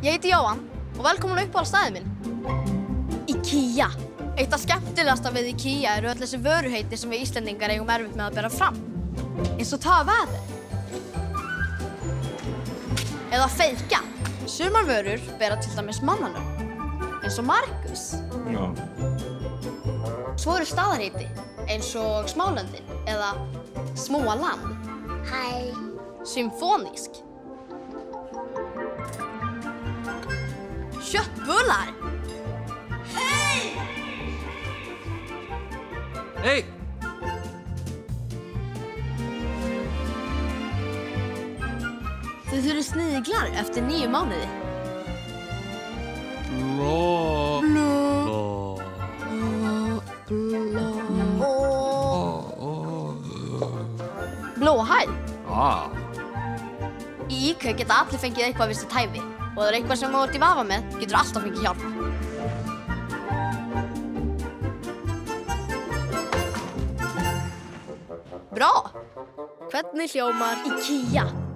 Ég heiti Jóhann og velkomin upp á staðinn minn. IKEA. Eitt af skemmtilegasta við IKEA eru öll þessi vöruheiti sem við Íslendingar eigum erfitt með að bera fram. Eins og ta väder. Eða feðga. Sumar vörur bera til dæmis mannanöfn. Eins og Markus. Já. Svo eru staðarheiti eins og Smálöndin eða Småland. Hæ. Symfonisk. Köttbullar. Hej! Þau þurfi sniglar eftir 9 mánuði. Blóhæl. Í IKEA geta allir fengið eitthvað við sitt hæfi og ef það er eitthvað sem þú ert í vafa með, getur alltaf fengið hjálp. Bra! Hvernig hljómar IKEA?